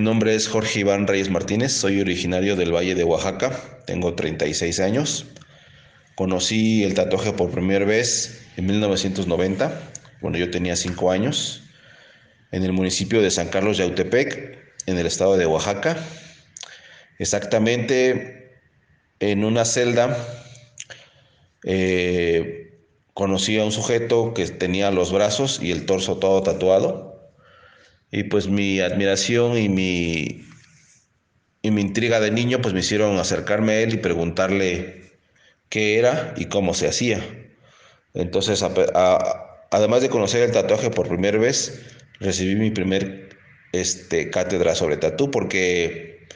nombre es Jorge Iván Reyes Martínez, soy originario del Valle de Oaxaca, tengo 36 años. Conocí el tatuaje por primera vez en 1990, cuando yo tenía 5 años, en el municipio de San Carlos Yautepec, en el estado de Oaxaca. Exactamente en una celda conocí a un sujeto que tenía los brazos y el torso todo tatuado. Y pues mi admiración y mi intriga de niño pues me hicieron acercarme a él y preguntarle qué era y cómo se hacía. Entonces, además de conocer el tatuaje por primera vez, recibí mi primer cátedra sobre tatú porque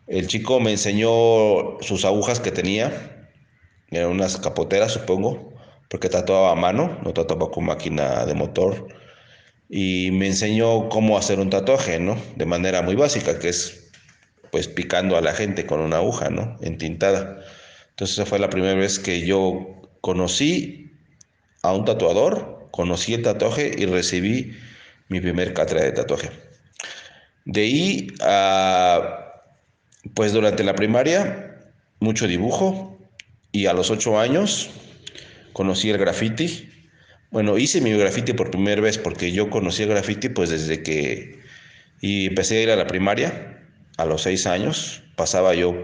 el chico me enseñó sus agujas que tenía, eran unas capoteras supongo, porque tatuaba a mano, no tatuaba con máquina de motor, y me enseñó cómo hacer un tatuaje, ¿no? De manera muy básica, que es pues picando a la gente con una aguja, ¿no? Entintada. Entonces esa fue la primera vez que yo conocí a un tatuador, conocí el tatuaje y recibí mi primer cátedra de tatuaje. De ahí, pues durante la primaria, mucho dibujo y a los 8 años conocí el graffiti. Bueno, hice mi graffiti por primera vez porque yo conocí el graffiti pues desde que y empecé a ir a la primaria a los 6 años. Pasaba yo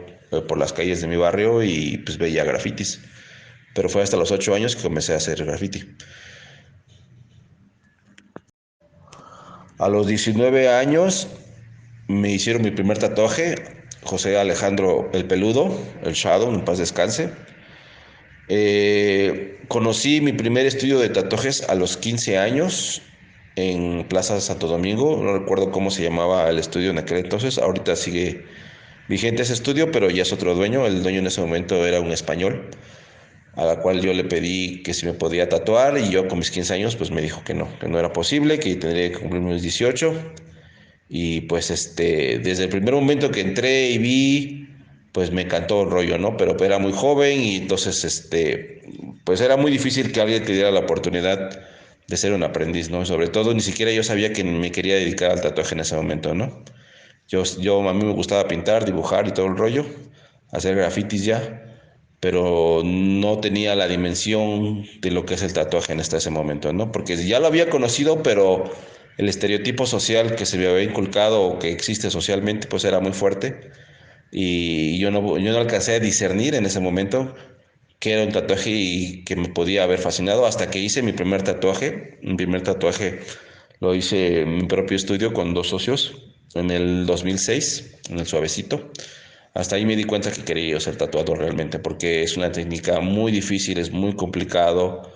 por las calles de mi barrio y pues veía grafitis. Pero fue hasta los 8 años que comencé a hacer graffiti. A los 19 años me hicieron mi primer tatuaje, José Alejandro el Peludo, el Shadow, en paz descanse. Conocí mi primer estudio de tatuajes a los 15 años en Plaza Santo Domingo. No recuerdo cómo se llamaba el estudio en aquel entonces. Ahorita sigue vigente ese estudio, pero ya es otro dueño. El dueño en ese momento era un español, a la cual yo le pedí que si me podía tatuar y yo con mis 15 años pues me dijo que no era posible, que tendría que cumplir mis 18. Y pues desde el primer momento que entré y vi, pues me encantó el rollo, ¿no? Pero era muy joven y entonces pues era muy difícil que alguien te diera la oportunidad de ser un aprendiz, ¿no? Sobre todo ni siquiera yo sabía que me quería dedicar al tatuaje en ese momento, ¿no? A mí me gustaba pintar, dibujar y todo el rollo, hacer grafitis ya, pero no tenía la dimensión de lo que es el tatuaje hasta ese momento, ¿no? Porque ya lo había conocido, pero el estereotipo social que se me había inculcado o que existe socialmente, pues era muy fuerte y yo no alcancé a discernir en ese momento qué era un tatuaje y que me podía haber fascinado hasta que hice mi primer tatuaje. Mi primer tatuaje lo hice en mi propio estudio con 2 socios en el 2006, en el Suavecito. Hasta ahí me di cuenta que quería yo ser tatuador realmente, porque es una técnica muy difícil, es muy complicado,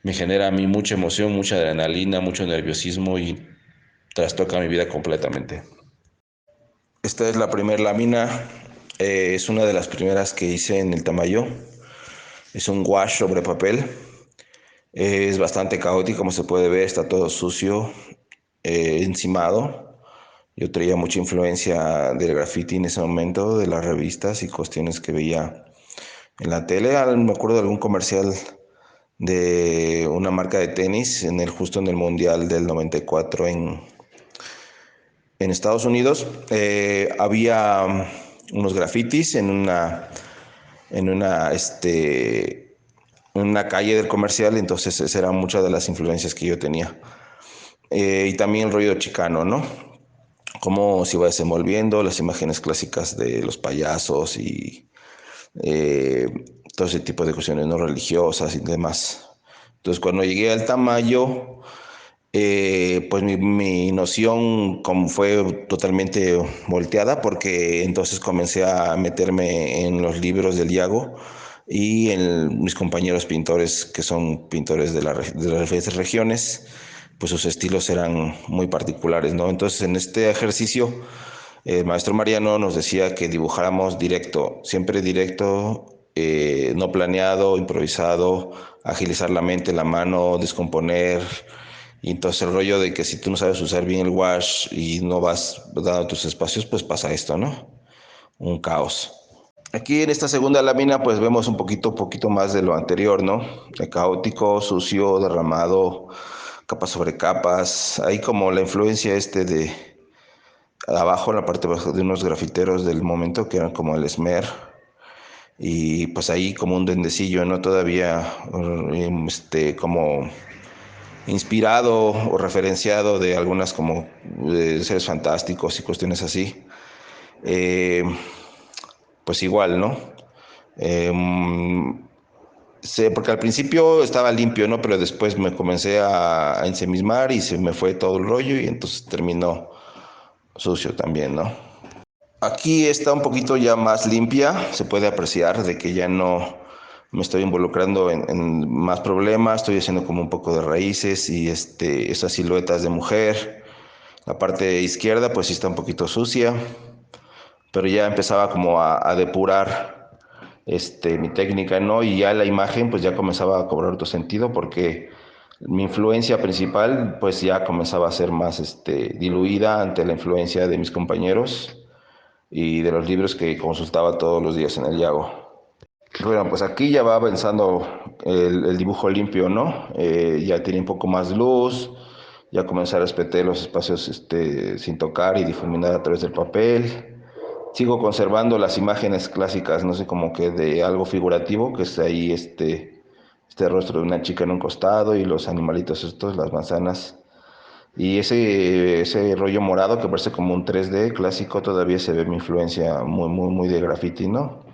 me genera a mí mucha emoción, mucha adrenalina, mucho nerviosismo y trastoca mi vida completamente. Esta es la primera lámina, es una de las primeras que hice en el Tamayo, es un wash sobre papel. Es bastante caótico, como se puede ver, está todo sucio, encimado. Yo traía mucha influencia del graffiti en ese momento, de las revistas y cuestiones que veía en la tele. Me acuerdo de algún comercial de una marca de tenis justo en el Mundial del 94 en Estados Unidos. Había unos grafitis en una, en una calle del comercial, entonces esas eran muchas de las influencias que yo tenía. Y también el rollo chicano, ¿no? Cómo se iba desenvolviendo, las imágenes clásicas de los payasos y eh, todo ese tipo de cuestiones no religiosas y demás. Entonces, cuando llegué al Tamayo, pues mi noción como fue totalmente volteada porque entonces comencé a meterme en los libros del Yago y en mis compañeros pintores que son pintores de las diferentes regiones, pues sus estilos eran muy particulares, ¿no? Entonces en este ejercicio el maestro Mariano nos decía que dibujáramos directo, siempre directo, no planeado, improvisado, agilizar la mente, la mano, descomponer. Y entonces el rollo de que si tú no sabes usar bien el wash y no vas dando tus espacios, pues pasa esto, ¿no? Un caos. Aquí en esta segunda lámina pues vemos poquito más de lo anterior, ¿no? De caótico, sucio, derramado, capas sobre capas. Hay como la influencia abajo, en la parte baja, de unos grafiteros del momento que eran como el Esmer. Y pues ahí como un duendecillo, ¿no? Todavía como inspirado o referenciado de algunas como seres fantásticos y cuestiones así. Eh, pues igual, ¿no? Eh, Sí, porque al principio estaba limpio, ¿no? Pero después me comencé a ensimismar y se me fue todo el rollo y entonces terminó sucio también, ¿no? Aquí está un poquito ya más limpia, se puede apreciar de que ya no me estoy involucrando en más problemas, estoy haciendo como un poco de raíces y esas siluetas de mujer. La parte izquierda pues sí está un poquito sucia, pero ya empezaba como a depurar mi técnica, ¿no? Y ya la imagen pues ya comenzaba a cobrar otro sentido porque mi influencia principal pues ya comenzaba a ser más diluida ante la influencia de mis compañeros y de los libros que consultaba todos los días en el Yago. Bueno, pues aquí ya va avanzando el dibujo limpio, ¿no? Ya tiene un poco más luz, ya comencé a respetar los espacios sin tocar y difuminar a través del papel. Sigo conservando las imágenes clásicas, no sé, como que de algo figurativo, que es ahí este rostro de una chica en un costado y los animalitos estos, las manzanas. Y ese rollo morado que parece como un 3D clásico, todavía se ve mi influencia muy, muy, muy de graffiti, ¿no?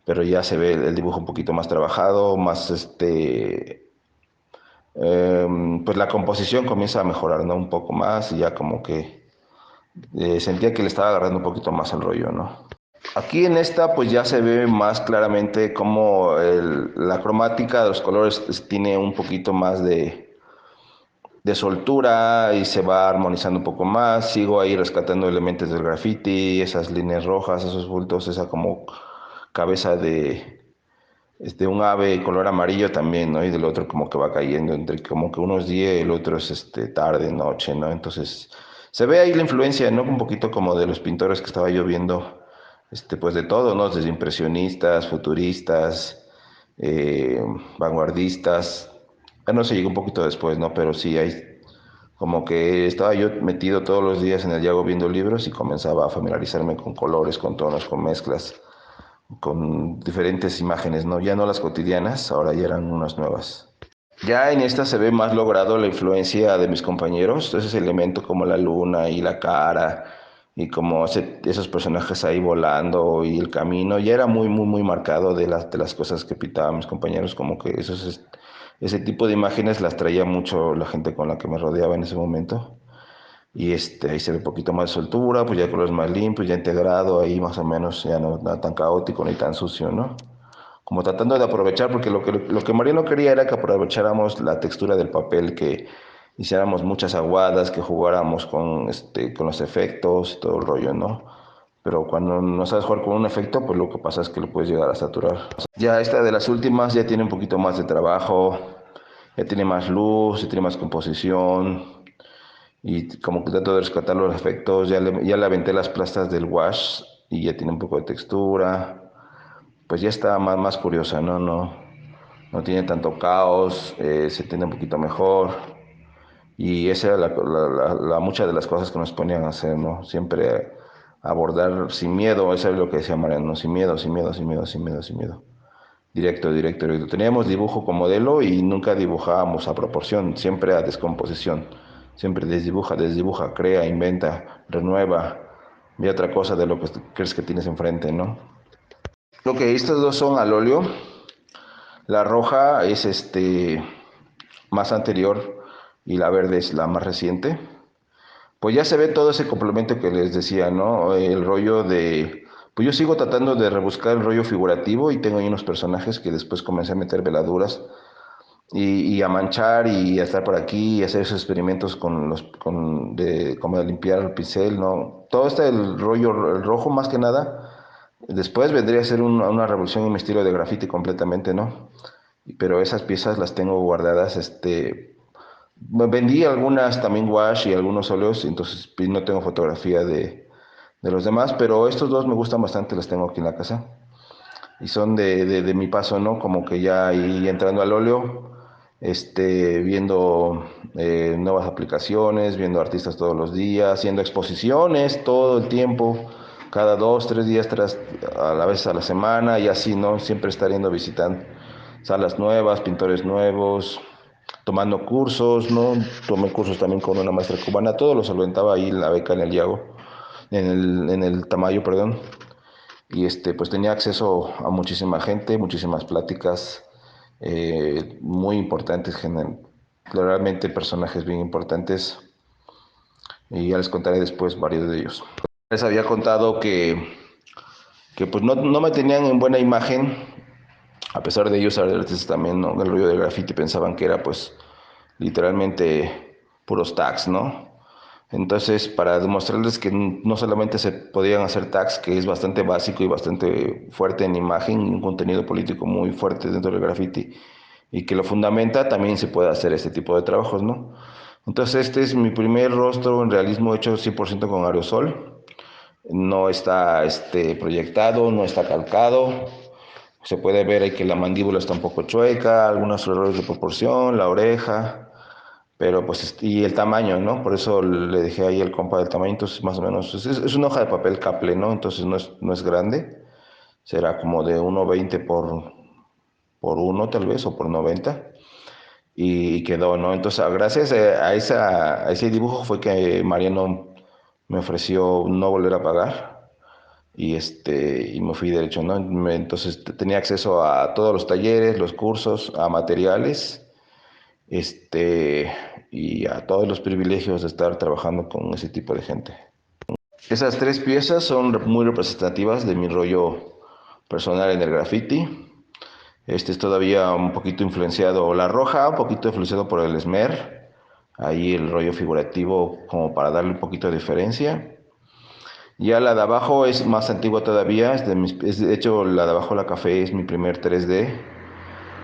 Pero ya se ve el dibujo un poquito más trabajado, más pues la composición comienza a mejorar, ¿no? Un poco más y ya como que sentía que le estaba agarrando un poquito más al rollo, ¿no? Aquí en esta pues ya se ve más claramente cómo la cromática de los colores tiene un poquito más de soltura y se va armonizando un poco más. Sigo ahí rescatando elementos del graffiti, esas líneas rojas, esos bultos, esa como cabeza de un ave color amarillo también, ¿no? Y del otro como que va cayendo entre como que uno es día y el otro es tarde, noche, ¿no? Entonces se ve ahí la influencia, ¿no? Un poquito como de los pintores que estaba yo viendo, pues de todo, ¿no? Desde impresionistas, futuristas, eh, vanguardistas. No se llegó un poquito después, ¿no? Pero sí hay como que estaba yo metido todos los días en el Yago viendo libros y comenzaba a familiarizarme con colores, con tonos, con mezclas, con diferentes imágenes, ¿no? Ya no las cotidianas, ahora ya eran unas nuevas. Ya en esta se ve más logrado la influencia de mis compañeros, ese elemento como la luna y la cara y como esos personajes ahí volando y el camino, ya era muy, muy, muy marcado de las cosas que pintaban mis compañeros, como que ese tipo de imágenes las traía mucho la gente con la que me rodeaba en ese momento. Y ahí se ve un poquito más de soltura, pues ya colores más limpios, ya integrado, ahí más o menos, ya no tan caótico ni tan sucio, ¿no? Como tratando de aprovechar, porque lo que Mariano quería era que aprovecháramos la textura del papel, que hiciéramos muchas aguadas, que jugáramos con los efectos y todo el rollo, ¿no? Pero cuando no sabes jugar con un efecto, pues lo que pasa es que lo puedes llegar a saturar. Ya esta de las últimas ya tiene un poquito más de trabajo, ya tiene más luz, ya tiene más composición, y como que trato de rescatar los efectos, ya le aventé las plastas del wash y ya tiene un poco de textura, pues ya está más curiosa, ¿no? No tiene tanto caos, se tiene un poquito mejor y esa era muchas de las cosas que nos ponían a hacer, ¿no? Siempre abordar sin miedo, eso es lo que decía Mariano, sin miedo, sin miedo, sin miedo, sin miedo, sin miedo. Directo, directo, directo. Teníamos dibujo con modelo y nunca dibujábamos a proporción, siempre a descomposición. Siempre desdibuja, crea, inventa, renueva, ve otra cosa de lo que crees que tienes enfrente, ¿no? Ok, estos dos son al óleo. La roja es más anterior y la verde es la más reciente. Pues ya se ve todo ese complemento que les decía, ¿no? El rollo de... Pues yo sigo tratando de rebuscar el rollo figurativo y tengo ahí unos personajes que después comencé a meter veladuras y a manchar y a estar por aquí y hacer esos experimentos como de limpiar el pincel, ¿no? Todo el rollo, el rojo más que nada, después vendría a ser una revolución en mi estilo de graffiti completamente, ¿no? Pero esas piezas las tengo guardadas, vendí algunas también wash y algunos óleos, entonces pues, no tengo fotografía de los demás, pero estos dos me gustan bastante, los tengo aquí en la casa y son de mi paso, ¿no? Como que ya ahí entrando al óleo viendo nuevas aplicaciones, viendo artistas todos los días, haciendo exposiciones todo el tiempo, cada 2, 3 días a la vez a la semana y así, ¿no? Siempre estar yendo a visitar salas nuevas, pintores nuevos, tomando cursos, ¿no? Tomé cursos también con una maestra cubana, todo lo solventaba ahí la beca en el Iago, en el Tamayo, perdón. Y pues tenía acceso a muchísima gente, muchísimas pláticas muy importantes, claramente personajes bien importantes, y ya les contaré después varios de ellos. Les había contado que pues no me tenían en buena imagen, a pesar de ellos artistas también, ¿no? El rollo del graffiti pensaban que era pues literalmente puros tags, ¿no? Entonces, para demostrarles que no solamente se podían hacer tags, que es bastante básico y bastante fuerte en imagen, y un contenido político muy fuerte dentro del graffiti, y que lo fundamenta, también se puede hacer este tipo de trabajos, ¿no? Entonces, este es mi primer rostro en realismo hecho 100% con aerosol. No está proyectado, no está calcado. Se puede ver ahí que la mandíbula está un poco chueca, algunos errores de proporción, la oreja, pero pues, y el tamaño, ¿no? Por eso le dejé ahí el compa del tamaño, entonces más o menos, es una hoja de papel caple, ¿no? Entonces no es grande, será como de 1,20 por 1 tal vez, o por 90, y quedó, ¿no? Entonces, gracias a ese dibujo fue que Mariano me ofreció no volver a pagar. Y me fui derecho, ¿no? Entonces tenía acceso a todos los talleres, los cursos, a materiales, este, y a todos los privilegios de estar trabajando con ese tipo de gente. Esas tres piezas son muy representativas de mi rollo personal en el graffiti. Este es todavía un poquito influenciado, la roja, un poquito influenciado por el Smer. Ahí el rollo figurativo como para darle un poquito de diferencia. Ya la de abajo es más antigua todavía, de hecho la de abajo, la café, es mi primer 3D,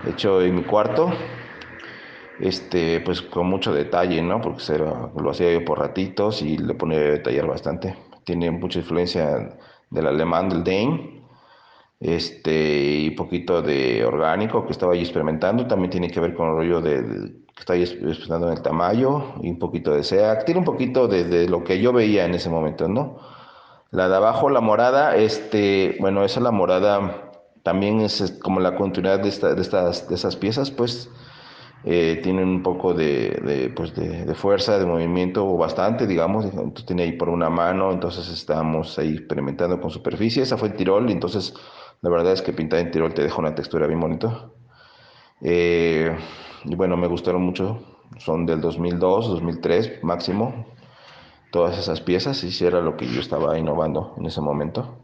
hecho en mi cuarto, pues con mucho detalle, ¿no? Porque lo hacía yo por ratitos y le ponía a detallar bastante. Tiene mucha influencia del alemán, del Dane, y poquito de orgánico que estaba ahí experimentando. También tiene que ver con el rollo que estaba ahí experimentando en el tamaño, y un poquito de SEAC. Tiene un poquito de lo que yo veía en ese momento, ¿no? La de abajo, la morada, bueno, esa la morada también es como la continuidad de esas piezas, pues tienen un poco de fuerza, de movimiento, o bastante, digamos. Entonces tiene ahí por una mano, entonces estamos ahí experimentando con superficie. Esa fue en Tirol, entonces la verdad es que pintar en Tirol te deja una textura bien bonita. Eh, y bueno, me gustaron mucho, son del 2002, 2003 máximo, todas esas piezas, y sí era lo que yo estaba innovando en ese momento.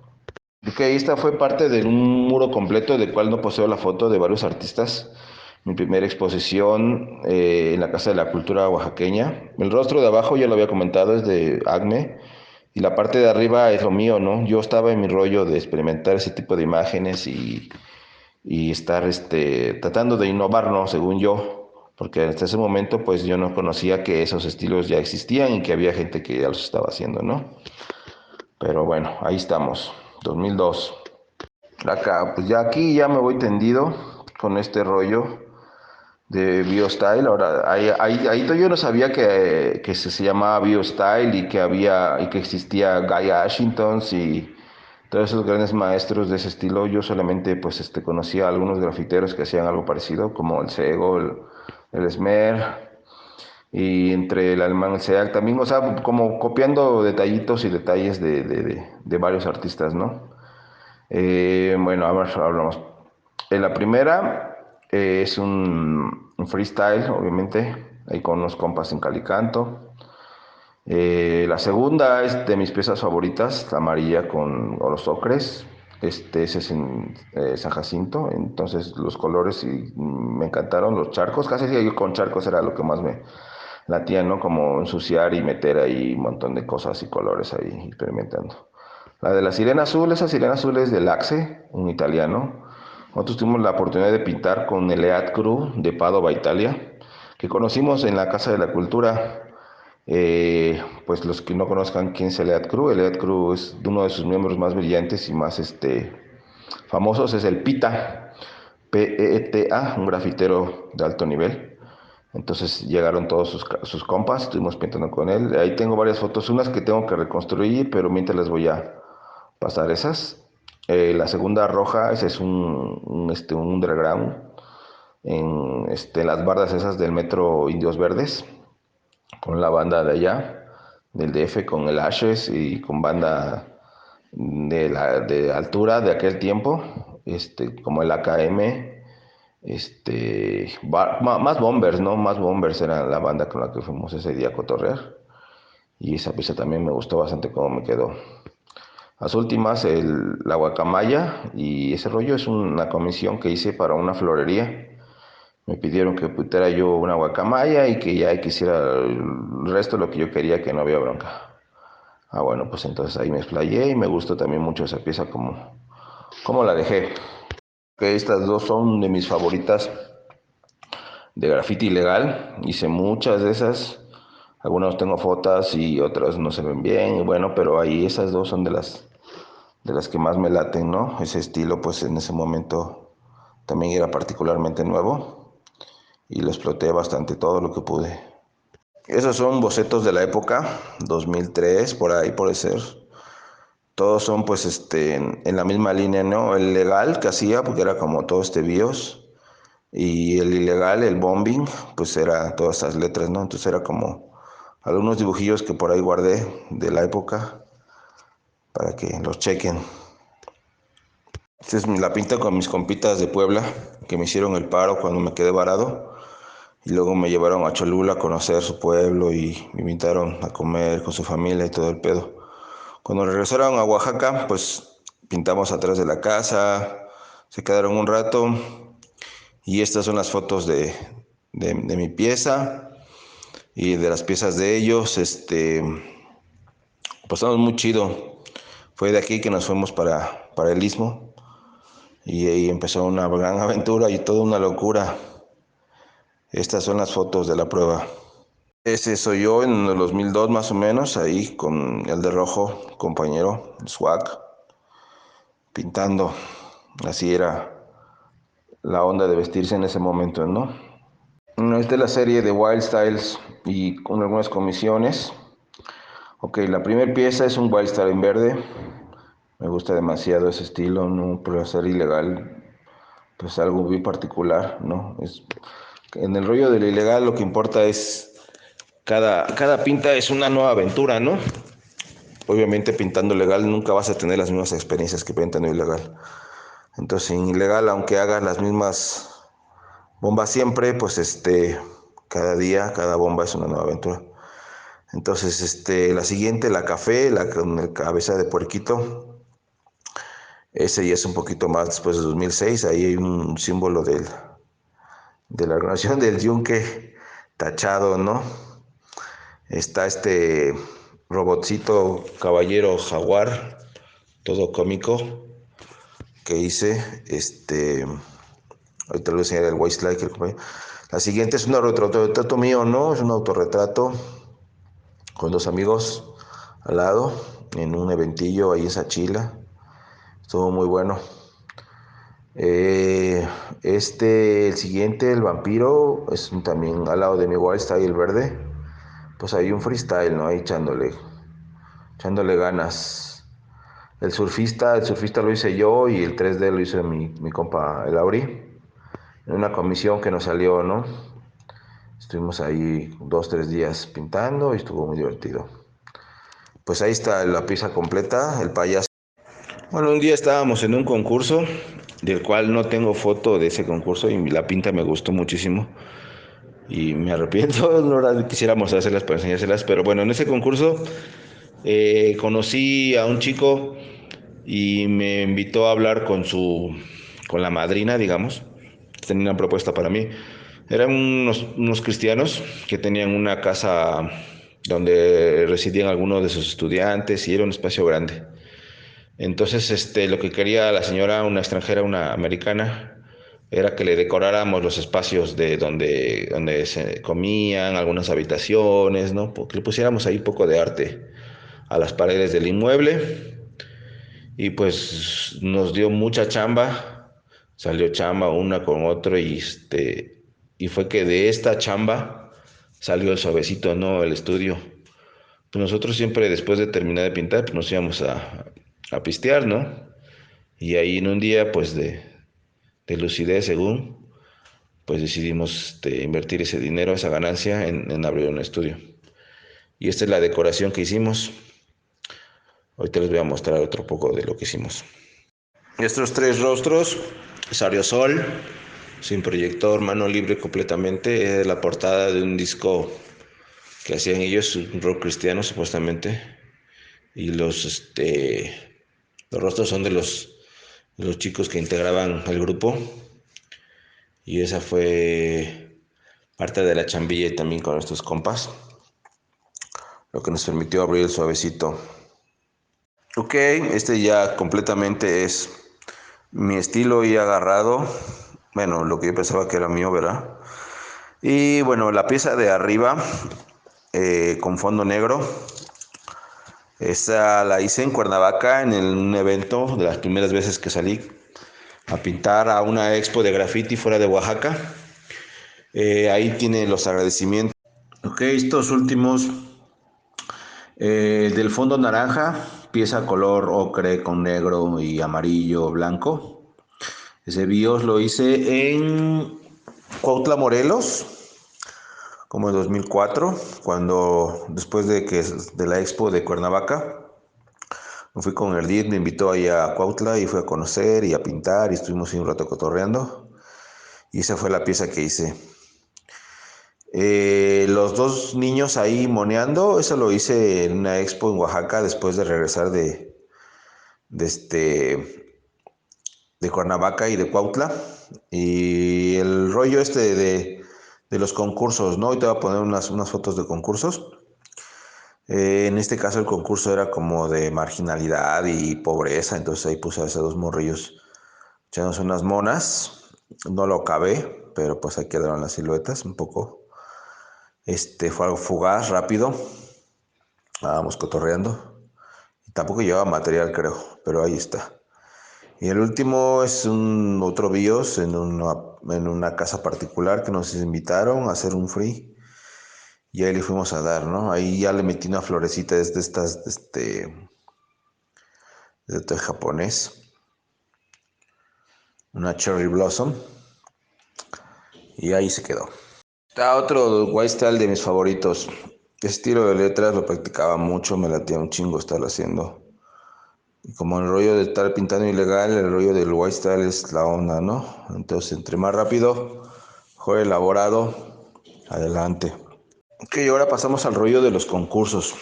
Ok, esta fue parte de un muro completo del cual no poseo la foto, de varios artistas. Mi primera exposición en la Casa de la Cultura oaxaqueña. El rostro de abajo, ya lo había comentado, es de Acme. Y la parte de arriba es lo mío, ¿no? Yo estaba en mi rollo de experimentar ese tipo de imágenes, y estar tratando de innovar, ¿no? Según yo. Porque hasta ese momento pues yo no conocía que esos estilos ya existían y que había gente que ya los estaba haciendo, ¿no? Pero bueno, ahí estamos, 2002. Acá, pues ya aquí ya me voy tendido con este rollo de BioStyle. Ahora, ahí yo no sabía que se llamaba BioStyle, y que existía Guy Ashington y todos esos grandes maestros de ese estilo. Yo solamente pues conocía a algunos grafiteros que hacían algo parecido, como el Sego, el Smer, y entre el alemán, el SEAC también, o sea, como copiando detallitos y detalles de varios artistas, ¿no? Bueno, a ver, hablamos. La primera es un freestyle, obviamente, ahí con unos compas en Calicanto. La segunda es de mis piezas favoritas, la amarilla con los ocres. Ese es en San Jacinto, entonces los colores me encantaron, los charcos, casi yo con charcos era lo que más me latía, ¿no? Como ensuciar y meter ahí un montón de cosas y colores ahí experimentando. La de la sirena azul, esa sirena azul es del Axe, un italiano. Nosotros tuvimos la oportunidad de pintar con el EAT Crew de Padova, Italia, que conocimos en la Casa de la Cultura. Pues los que no conozcan quién es el EAT Crew es uno de sus miembros más brillantes y más famosos, es el Pita, Peta, un grafitero de alto nivel. Entonces llegaron todos sus compas, estuvimos pintando con él. Ahí tengo varias fotos, unas que tengo que reconstruir, pero mientras les voy a pasar esas. La segunda roja, ese es un underground en las bardas esas del metro Indios Verdes, con la banda de allá, del DF, con el Ashes y con banda de altura de aquel tiempo, como el AKM, más Bombers, ¿no? Más Bombers era la banda con la que fuimos ese día a cotorrear. Y esa pieza también me gustó bastante cómo me quedó. Las últimas, la guacamaya y ese rollo es una comisión que hice para una florería. Me pidieron que pusiera yo una guacamaya y que ya quisiera el resto de lo que yo quería, que no había bronca. Ah, bueno, pues entonces ahí me explayé y me gustó también mucho esa pieza como la dejé. Que estas dos son de mis favoritas de grafiti ilegal. Hice muchas de esas. Algunas tengo fotos y otras no se ven bien. Y bueno, pero ahí esas dos son de las que más me laten, ¿no? Ese estilo, pues en ese momento también era particularmente nuevo y lo exploté bastante todo lo que pude. Esos son bocetos de la época, 2003, por ahí puede ser. Todos son pues en la misma línea, ¿no? El legal que hacía, porque era como todo BIOS, y el ilegal, el bombing, pues era todas esas letras, ¿no? Entonces era como algunos dibujillos que por ahí guardé de la época para que los chequen. Esta es la pinta con mis compitas de Puebla, que me hicieron el paro cuando me quedé varado. Y luego me llevaron a Cholula a conocer su pueblo y me invitaron a comer con su familia y todo el pedo. Cuando regresaron a Oaxaca, pues pintamos atrás de la casa, se quedaron un rato y estas son las fotos de mi pieza y de las piezas de ellos. Pasamos muy chido. Fue de aquí que nos fuimos para el Istmo y ahí empezó una gran aventura y toda una locura. Estas son las fotos de la prueba. Ese soy yo en el 2002 más o menos, ahí con el de rojo, compañero, Swag, pintando. Así era la onda de vestirse en ese momento, ¿no? Es de la serie de Wild Styles y con algunas comisiones. Ok, la primera pieza es un Wild Style en verde. Me gusta demasiado ese estilo, ¿no? Por ser ilegal, pues algo muy particular, ¿no? En el rollo del ilegal lo que importa es cada pinta es una nueva aventura, ¿no? Obviamente pintando legal nunca vas a tener las mismas experiencias que pintando ilegal. Entonces en ilegal, aunque hagas las mismas bombas siempre, pues cada día, cada bomba es una nueva aventura. Entonces la siguiente, la café, la con el cabeza de puerquito, ese ya es un poquito más después de 2006, ahí hay un símbolo de la organización del yunque tachado, ¿no? Está robotcito caballero jaguar, todo cómico, que hice, ahorita lo voy a enseñar el Westlife, la siguiente es un autorretrato mío, ¿no? Es un autorretrato con dos amigos al lado, en un eventillo ahí en Sachila, estuvo muy bueno. El siguiente, el vampiro, es también al lado de mi Wildstyle, el verde, pues hay un freestyle, ¿no? Ahí echándole ganas. El surfista lo hice yo y el 3D lo hizo mi compa el Auri, en una comisión que nos salió, ¿no? Estuvimos ahí 2, 3 días pintando y estuvo muy divertido. Pues ahí está la pieza completa, el payaso. Bueno, un día estábamos en un concurso, del cual no tengo foto de ese concurso y la pinta me gustó muchísimo. Y me arrepiento, no quisiéramos hacerlas para enseñárselas, pero bueno, en ese concurso conocí a un chico y me invitó a hablar con la madrina, digamos. Tenía una propuesta para mí. Eran unos cristianos que tenían una casa donde residían algunos de sus estudiantes y era un espacio grande. Entonces, lo que quería la señora, una extranjera, una americana, era que le decoráramos los espacios de donde se comían, algunas habitaciones, ¿no? Que le pusiéramos ahí un poco de arte a las paredes del inmueble. Y pues nos dio mucha chamba, salió chamba una con otro y fue que de esta chamba salió el Suavecito, ¿no? El estudio. Pues nosotros siempre después de terminar de pintar, pues nos íbamos a pistear, ¿no? Y ahí en un día, pues de lucidez, según, pues decidimos invertir ese dinero, esa ganancia, en abrir un estudio. Y esta es la decoración que hicimos. Ahorita les voy a mostrar otro poco de lo que hicimos. Estos 3 rostros, Sariosol, sin proyector, mano libre completamente, es la portada de un disco que hacían ellos, un rock cristiano supuestamente. Y los rostros son de los chicos que integraban el grupo. Y esa fue parte de la chambilla y también con estos compas, lo que nos permitió abrir el Suavecito. Ok, este ya completamente es mi estilo y agarrado. Bueno, lo que yo pensaba que era mío, ¿verdad? Y bueno, la pieza de arriba con fondo negro. Esta la hice en Cuernavaca en un evento de las primeras veces que salí a pintar a una expo de graffiti fuera de Oaxaca. Ahí tiene los agradecimientos. Ok, estos últimos del fondo naranja, pieza color ocre con negro y amarillo blanco. Ese BIOS lo hice en Cuautla, Morelos, como en 2004, cuando después de la expo de Cuernavaca, me fui con el DID, me invitó ahí a Cuautla y fui a conocer y a pintar y estuvimos un rato cotorreando. Y esa fue la pieza que hice. Los 2 niños ahí moneando, eso lo hice en una expo en Oaxaca después de regresar de, de Cuernavaca y de Cuautla. Y el rollo de los concursos, ¿no? Hoy te voy a poner unas fotos de concursos. En este caso el concurso era como de marginalidad y pobreza, entonces ahí puse a esos 2 morrillos echándose unas monas. No lo acabé, pero pues ahí quedaron las siluetas un poco. Fue algo fugaz, rápido. Estábamos cotorreando. Y tampoco llevaba material, creo, pero ahí está. Y el último es otro BIOS en una casa particular que nos invitaron a hacer un free. Y ahí le fuimos a dar, ¿no? Ahí ya le metí una florecita de estas, de té japonés. Una cherry blossom. Y ahí se quedó. Está otro white style de mis favoritos. Este estilo de letras lo practicaba mucho, me latía un chingo estarlo haciendo. Y como el rollo de estar pintando ilegal, el rollo del white style es la onda, ¿no? Entonces, entre más rápido, mejor elaborado, adelante. Ok, ahora pasamos al rollo de los concursos.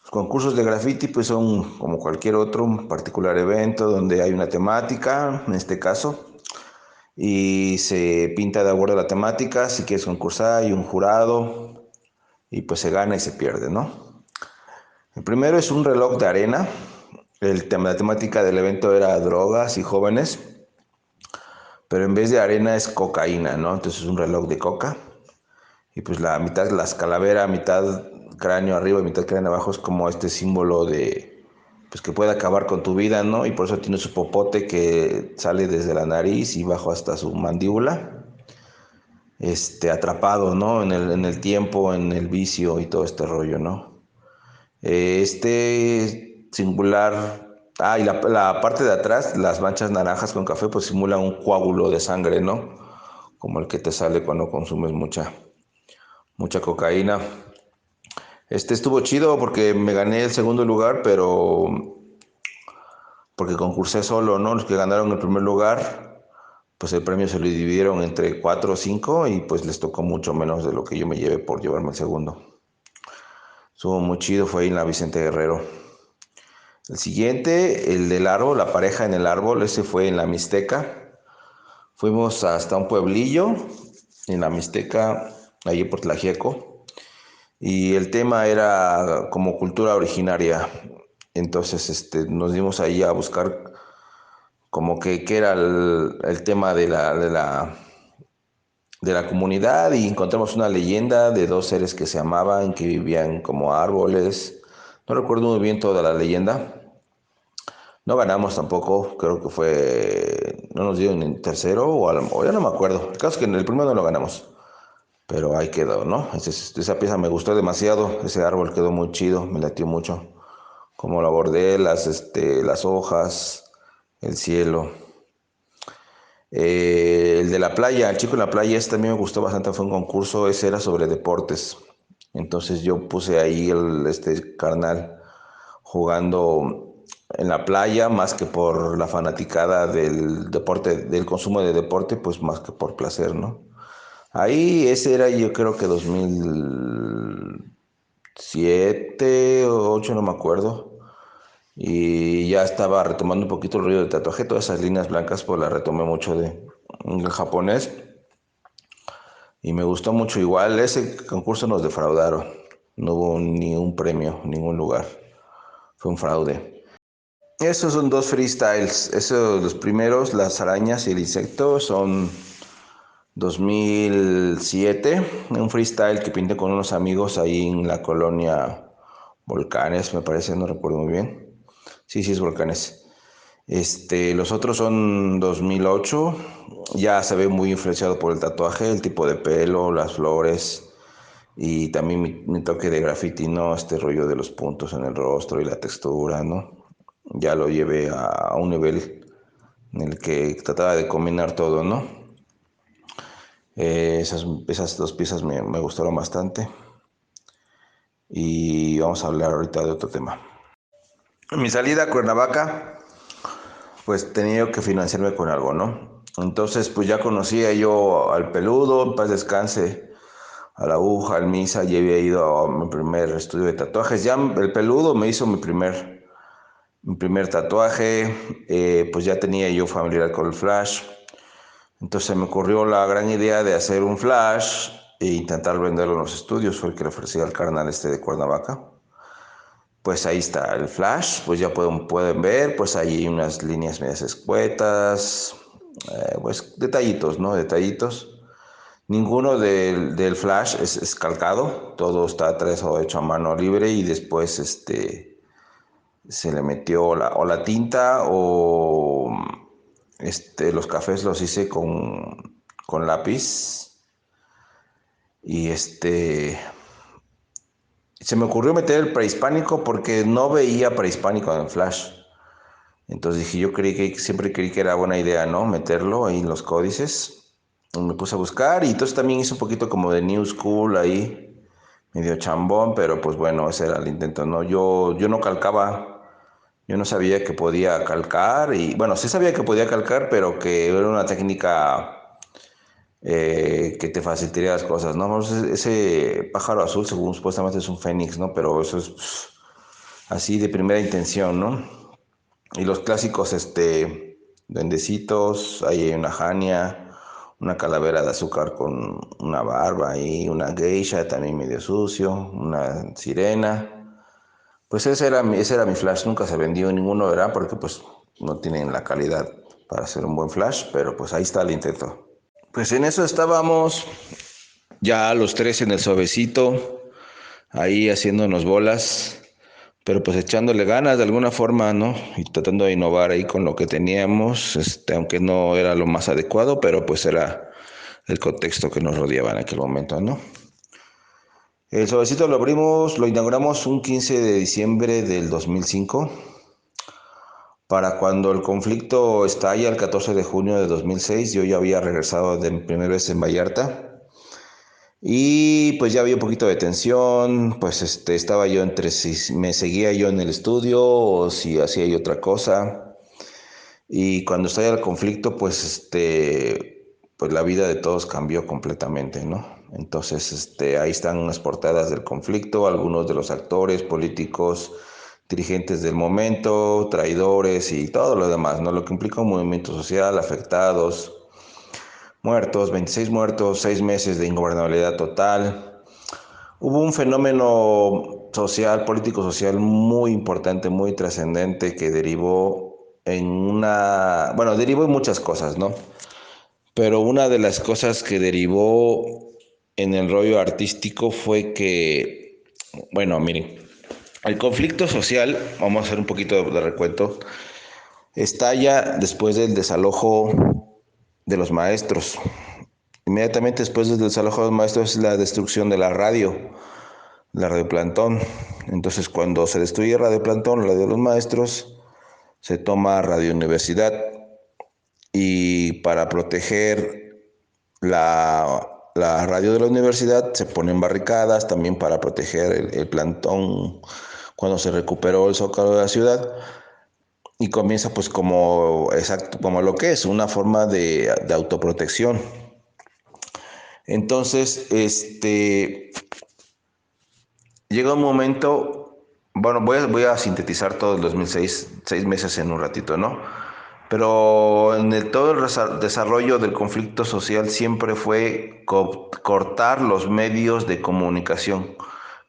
Los concursos de graffiti pues son como cualquier otro, un particular evento donde hay una temática, en este caso, y se pinta de acuerdo a la temática. Si quieres concursar hay un jurado y pues se gana y se pierde, ¿no? El primero es un reloj de arena. La temática del evento era drogas y jóvenes, pero en vez de arena es cocaína, ¿no? Entonces es un reloj de coca. Y pues la mitad, las calaveras, mitad cráneo arriba y mitad cráneo abajo es como este símbolo de, pues que puede acabar con tu vida, ¿no? Y por eso tiene su popote que sale desde la nariz y bajo hasta su mandíbula. Atrapado, ¿no? En el tiempo, en el vicio y todo este rollo, ¿no? Este singular. Y la parte de atrás, las manchas naranjas con café, pues simula un coágulo de sangre, ¿no? Como el que te sale cuando consumes mucha cocaína. Estuvo chido porque me gané el segundo lugar, pero porque concursé solo, ¿no? Los que ganaron el primer lugar, pues el premio se lo dividieron entre 4 o 5 y pues les tocó mucho menos de lo que yo me llevé por llevarme el segundo. Estuvo muy chido, fue ahí en la Vicente Guerrero. El siguiente, el del árbol, la pareja en el árbol, ese fue en la Mixteca. Fuimos hasta un pueblillo en la Mixteca, allí por Tlaxiaco. Y el tema era como cultura originaria. Entonces nos dimos ahí a buscar como que qué era el tema de la comunidad y encontramos una leyenda de 2 seres que se amaban, que vivían como árboles. No recuerdo muy bien toda la leyenda. No ganamos tampoco, creo que fue no nos dieron en tercero o ya no me acuerdo. El caso es que en el primero no lo ganamos, pero ahí quedó, ¿no? Esa pieza me gustó demasiado, ese árbol quedó muy chido, me latió mucho. Como lo abordé, las hojas, el cielo. El de la playa, el chico en la playa, ese también me gustó bastante, fue un concurso, ese era sobre deportes. Entonces yo puse ahí este carnal jugando en la playa, más que por la fanaticada del deporte, del consumo de deporte, pues más que por placer, ¿no? Ahí ese era yo creo que 2007 o 2008, no me acuerdo. Y ya estaba retomando un poquito el rollo del tatuaje, todas esas líneas blancas pues las retomé mucho del japonés y me gustó mucho. Igual ese concurso nos defraudaron, no hubo ni un premio, ningún lugar, fue un fraude. Esos son dos freestyles, esos los primeros, las arañas y el insecto, son 2007, un freestyle que pinté con unos amigos ahí en la colonia Volcanes, me parece, no recuerdo muy bien. Sí, sí es Volcanes. Los otros son 2008, ya se ve muy influenciado por el tatuaje, el tipo de pelo, las flores y también mi toque de graffiti, ¿no? Este rollo de los puntos en el rostro y la textura, ¿no? Ya lo llevé a un nivel en el que trataba de combinar todo, ¿no? Esas dos piezas me gustaron bastante y vamos a hablar ahorita de otro tema. En mi salida a Cuernavaca, pues tenía que financiarme con algo, ¿no? Entonces, pues ya conocía yo al Peludo, en paz descanse, a la aguja, al Misa, ya había ido a mi primer estudio de tatuajes. Ya el Peludo me hizo mi primer tatuaje, pues ya tenía yo familiaridad con el flash. Entonces me ocurrió la gran idea de hacer un flash e intentar venderlo en los estudios. Fue el que le ofrecí al carnal de Cuernavaca. Pues ahí está el flash, pues ya pueden ver, pues hay unas líneas medias escuetas, pues detallitos, ¿no? Detallitos. Ninguno del flash es calcado, todo está trazado hecho a mano libre y después se le metió o la tinta o los cafés los hice con lápiz y se me ocurrió meter el prehispánico porque no veía prehispánico en el flash. Entonces dije, siempre creí que era buena idea, ¿no? Meterlo ahí en los códices. Y me puse a buscar y entonces también hice un poquito como de New School ahí, medio chambón, pero pues bueno, ese era el intento, ¿no? Yo no calcaba, yo no sabía que podía calcar y bueno, sí sabía que podía calcar, pero que era una técnica que te facilitaría las cosas, ¿no? Ese pájaro azul, según supuestamente es un fénix, ¿no? Pero eso es así de primera intención, ¿no? Y los clásicos, duendecitos, ahí hay una jania, una calavera de azúcar con una barba y una geisha también medio sucio, una sirena. Pues ese era mi flash, nunca se vendió ninguno, ¿verdad? Porque pues no tienen la calidad para hacer un buen flash, pero pues ahí está el intento. Pues en eso estábamos ya los tres en el suavecito, ahí haciéndonos bolas, pero pues echándole ganas de alguna forma, ¿no? Y tratando de innovar ahí con lo que teníamos, aunque no era lo más adecuado, pero pues era el contexto que nos rodeaba en aquel momento, ¿no? El suavecito lo inauguramos un 15 de diciembre del 2005. Para cuando el conflicto estalla el 14 de junio de 2006, yo ya había regresado de mi primera vez en Vallarta. Y pues ya había un poquito de tensión, pues estaba yo entre si me seguía yo en el estudio o si hacía yo otra cosa. Y cuando estalla el conflicto, pues pues la vida de todos cambió completamente, ¿no? Entonces, ahí están unas portadas del conflicto, algunos de los actores, políticos, dirigentes del momento, traidores y todo lo demás, ¿no? Lo que implica un movimiento social, afectados, muertos, 26 muertos, 6 meses de ingobernabilidad total. Hubo un fenómeno social, político social muy importante, muy trascendente que derivó en muchas cosas, ¿no? Pero una de las cosas que derivó en el rollo artístico fue que, bueno, miren, el conflicto social, vamos a hacer un poquito de recuento, estalla después del desalojo de los maestros. Inmediatamente después del desalojo de los maestros es la destrucción de la Radio Plantón. Entonces, cuando se destruye Radio Plantón, la radio de los maestros, se toma Radio Universidad. Y para proteger la radio de la universidad se ponen barricadas también para proteger el plantón cuando se recuperó el zócalo de la ciudad. Y comienza pues como, exacto, como lo que es, una forma de autoprotección. Entonces, llega un momento, bueno, voy a sintetizar todo el 2006, 6 meses en un ratito, ¿no? Pero todo el desarrollo del conflicto social siempre fue cortar los medios de comunicación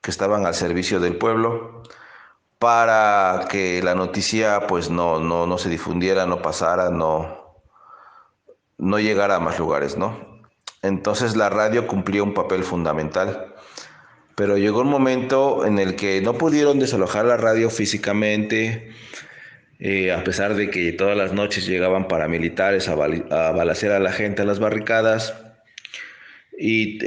que estaban al servicio del pueblo para que la noticia pues no se difundiera, no pasara, no llegara a más lugares, ¿no? Entonces la radio cumplía un papel fundamental. Pero llegó un momento en el que no pudieron desalojar la radio físicamente, a pesar de que todas las noches llegaban paramilitares a balacear a la gente a las barricadas. Y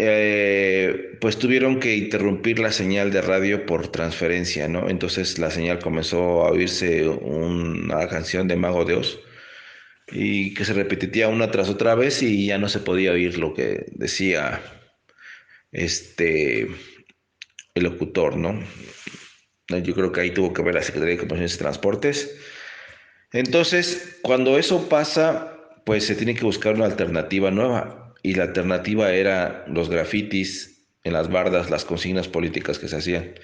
pues tuvieron que interrumpir la señal de radio por transferencia, ¿no? Entonces la señal comenzó a oírse una canción de Mago de Oz y que se repetía una tras otra vez y ya no se podía oír lo que decía este el locutor, ¿no? Yo creo que ahí tuvo que ver la Secretaría de Comunicaciones y Transportes. Entonces, cuando eso pasa, pues se tiene que buscar una alternativa nueva. Y la alternativa era los grafitis en las bardas, las consignas políticas que se hacían.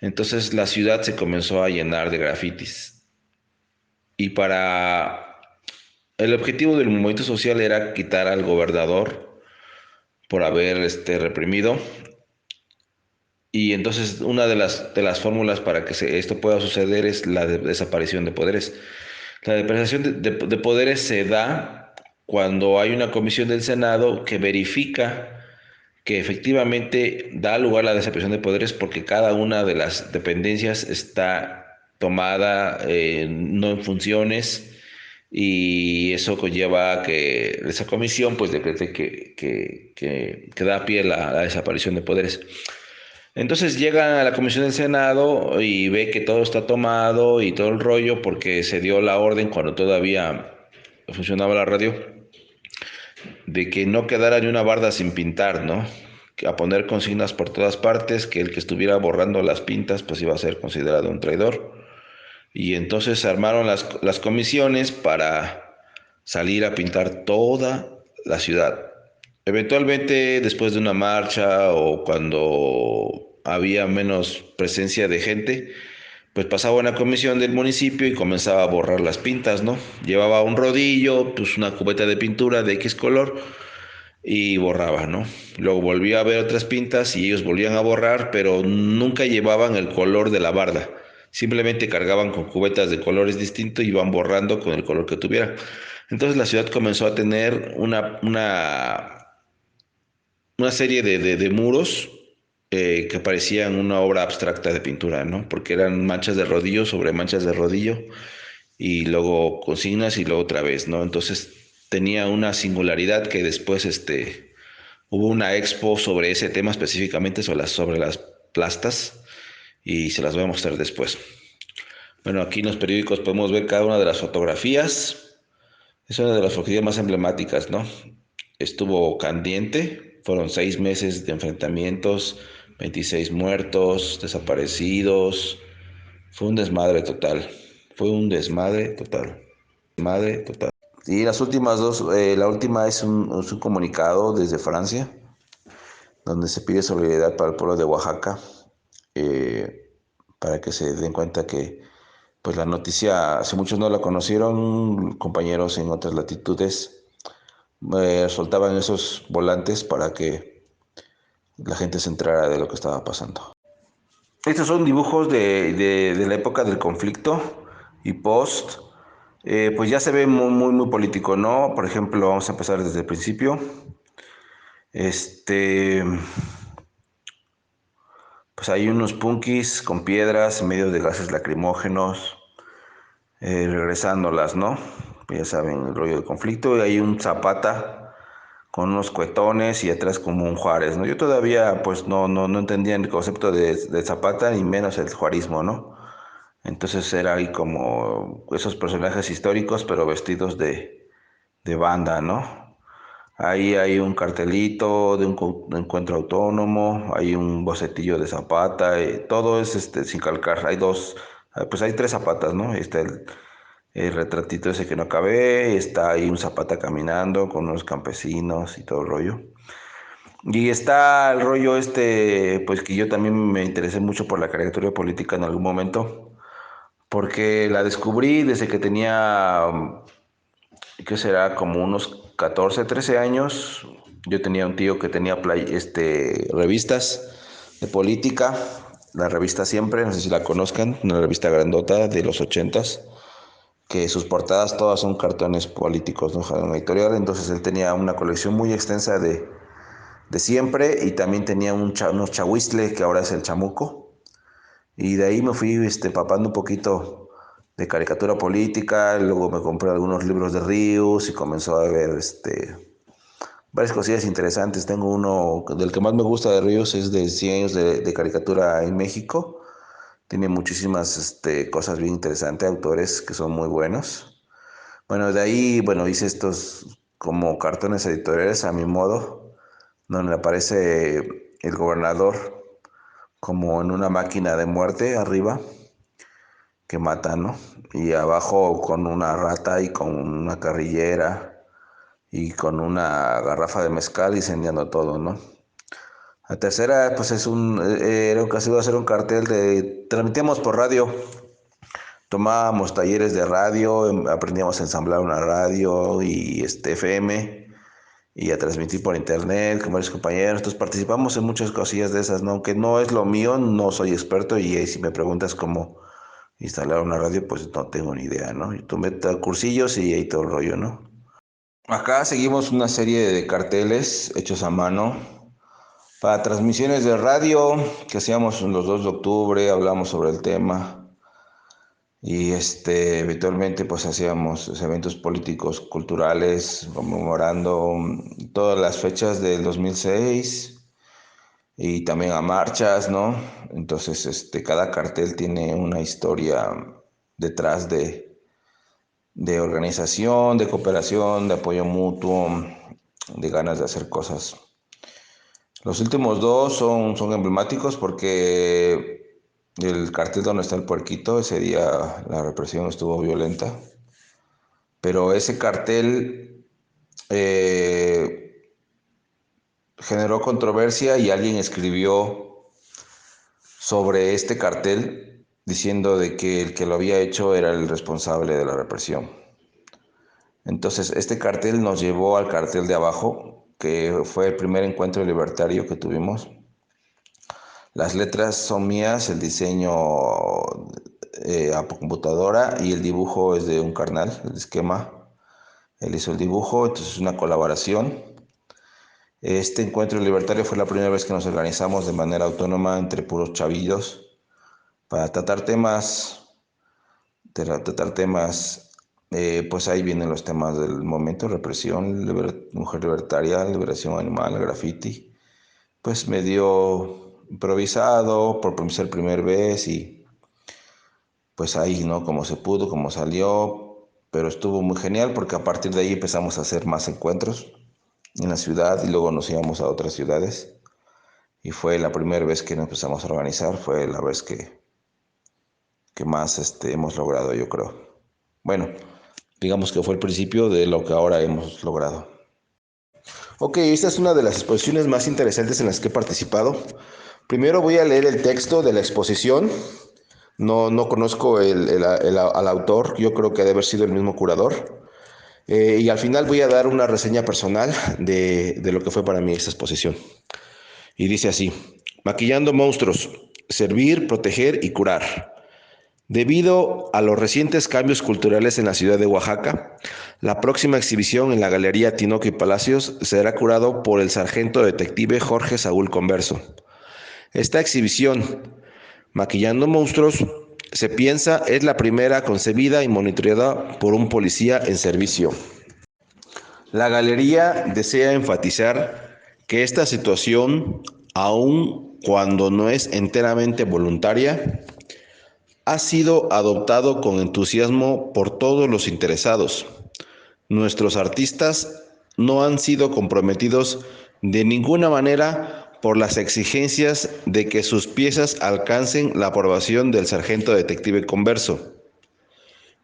Entonces la ciudad se comenzó a llenar de grafitis. Y para el objetivo del movimiento social era quitar al gobernador por haber reprimido. Y entonces una de las fórmulas para que esto pueda suceder es la desaparición de poderes. La desaparición de poderes se da cuando hay una comisión del Senado que verifica que efectivamente da lugar a la desaparición de poderes porque cada una de las dependencias está tomada no en funciones y eso conlleva a que esa comisión pues decrete que da pie a la desaparición de poderes. Entonces llega a la comisión del Senado y ve que todo está tomado y todo el rollo porque se dio la orden cuando todavía funcionaba la radio de que no quedara ni una barda sin pintar, ¿no? A poner consignas por todas partes, que el que estuviera borrando las pintas pues iba a ser considerado un traidor. Y entonces se armaron las comisiones para salir a pintar toda la ciudad. Eventualmente, después de una marcha o cuando había menos presencia de gente, pues pasaba una comisión del municipio y comenzaba a borrar las pintas, ¿no? Llevaba un rodillo, pues una cubeta de pintura de X color y borraba, ¿no? Luego volvía a ver otras pintas y ellos volvían a borrar, pero nunca llevaban el color de la barda. Simplemente cargaban con cubetas de colores distintos y iban borrando con el color que tuvieran. Entonces la ciudad comenzó a tener una serie de muros que parecían una obra abstracta de pintura, ¿no? Porque eran manchas de rodillo sobre manchas de rodillo y luego consignas y luego otra vez, ¿no? Entonces tenía una singularidad que después hubo una expo sobre ese tema específicamente sobre las plastas y se las voy a mostrar después. Bueno, aquí en los periódicos podemos ver cada una de las fotografías. Es una de las fotografías más emblemáticas, ¿no? Estuvo candente, fueron 6 meses de enfrentamientos, 26 muertos, desaparecidos. Fue un desmadre total. Fue un desmadre total. Desmadre total. Y las últimas dos, la última es un comunicado desde Francia, donde se pide solidaridad para el pueblo de Oaxaca, eh, para que se den cuenta que pues la noticia, si muchos no la conocieron, compañeros en otras latitudes soltaban esos volantes para que la gente se enterara de lo que estaba pasando. Estos son dibujos de la época del conflicto y post. Pues ya se ve muy, muy, muy político, ¿no? Por ejemplo, vamos a empezar desde el principio. Pues hay unos punkis con piedras en medio de gases lacrimógenos. regresándolas, ¿no? Pues ya saben, el rollo de conflicto. Y hay un Zapata con unos cuetones y atrás como un Juárez, ¿no? Yo todavía pues no entendía el concepto de Zapata ni menos el juarismo, ¿no? Entonces era ahí como esos personajes históricos pero vestidos de banda, ¿no? Ahí hay un cartelito de un encuentro autónomo, hay un bocetillo de Zapata, todo es sin calcar. Hay dos, pues hay tres Zapatas, ¿no? Está el retratito ese que no acabé, está ahí un Zapata caminando con unos campesinos y todo el rollo. Y está el rollo pues que yo también me interesé mucho por la caricatura política en algún momento, porque la descubrí desde que tenía, ¿qué será? Como unos 14 13 años. Yo tenía un tío que tenía revistas de política, la revista Siempre, no sé si la conozcan, una revista grandota de los 80s, que sus portadas todas son cartones políticos, ¿no? Una editorial. Entonces él tenía una colección muy extensa de Siempre y también tenía unos chahuizle, que ahora es el chamuco. Y de ahí me fui papando un poquito de caricatura política, luego me compré algunos libros de Ríos y comenzó a ver varias cosillas interesantes. Tengo uno del que más me gusta de Ríos, es de 100 años de caricatura en México. Tiene muchísimas cosas bien interesantes, autores que son muy buenos. Bueno, de ahí, bueno, hice estos como cartones editoriales a mi modo, donde aparece el gobernador como en una máquina de muerte arriba que mata, ¿no? Y abajo con una rata y con una carrillera y con una garrafa de mezcal incendiando todo, ¿no? La tercera, pues era casi iba a ser un cartel transmitíamos por radio, tomábamos talleres de radio, aprendíamos a ensamblar una radio y FM y a transmitir por internet con varios compañeros. Entonces participamos en muchas cosillas de esas, ¿no? Aunque no es lo mío, no soy experto y si me preguntas cómo instalar una radio, pues no tengo ni idea, ¿no? Yo tomé cursillos y ahí todo el rollo, ¿no? Acá seguimos una serie de carteles hechos a mano para transmisiones de radio que hacíamos los 2 de octubre, hablamos sobre el tema y habitualmente pues hacíamos eventos políticos, culturales, conmemorando todas las fechas del 2006 y también a marchas, ¿no? Entonces, cada cartel tiene una historia detrás de organización, de cooperación, de apoyo mutuo, de ganas de hacer cosas. Los últimos dos son emblemáticos porque el cartel donde está el puerquito, ese día la represión estuvo violenta, pero ese cartel generó controversia y alguien escribió sobre este cartel diciendo de que el que lo había hecho era el responsable de la represión. Entonces, este cartel nos llevó al cartel de abajo, que fue el primer encuentro libertario que tuvimos. Las letras son mías, el diseño a computadora y el dibujo es de un carnal, el esquema. Él hizo el dibujo, entonces es una colaboración. Este encuentro libertario fue la primera vez que nos organizamos de manera autónoma entre puros chavillos para tratar temas, pues ahí vienen los temas del momento: represión, mujer libertaria, liberación animal, graffiti. Pues medio improvisado por ser primera vez y pues ahí, ¿no? Como se pudo, como salió, pero estuvo muy genial porque a partir de ahí empezamos a hacer más encuentros en la ciudad y luego nos íbamos a otras ciudades y fue la primera vez que nos empezamos a organizar, fue la vez que más hemos logrado, yo creo. Bueno, digamos que fue el principio de lo que ahora hemos logrado. Ok, esta es una de las exposiciones más interesantes en las que he participado. Primero voy a leer el texto de la exposición. No conozco al autor, yo creo que debe haber sido el mismo curador. Y al final voy a dar una reseña personal de lo que fue para mí esta exposición. Y dice así: Maquillando monstruos, servir, proteger y curar. Debido a los recientes cambios culturales en la ciudad de Oaxaca, la próxima exhibición en la Galería Tinoco y Palacios será curado por el sargento detective Jorge Saúl Converso. Esta exhibición, Maquillando monstruos, se piensa es la primera concebida y monitoreada por un policía en servicio. La galería desea enfatizar que esta situación, aun cuando no es enteramente voluntaria, ha sido adoptado con entusiasmo por todos los interesados. Nuestros artistas no han sido comprometidos de ninguna manera por las exigencias de que sus piezas alcancen la aprobación del sargento detective converso,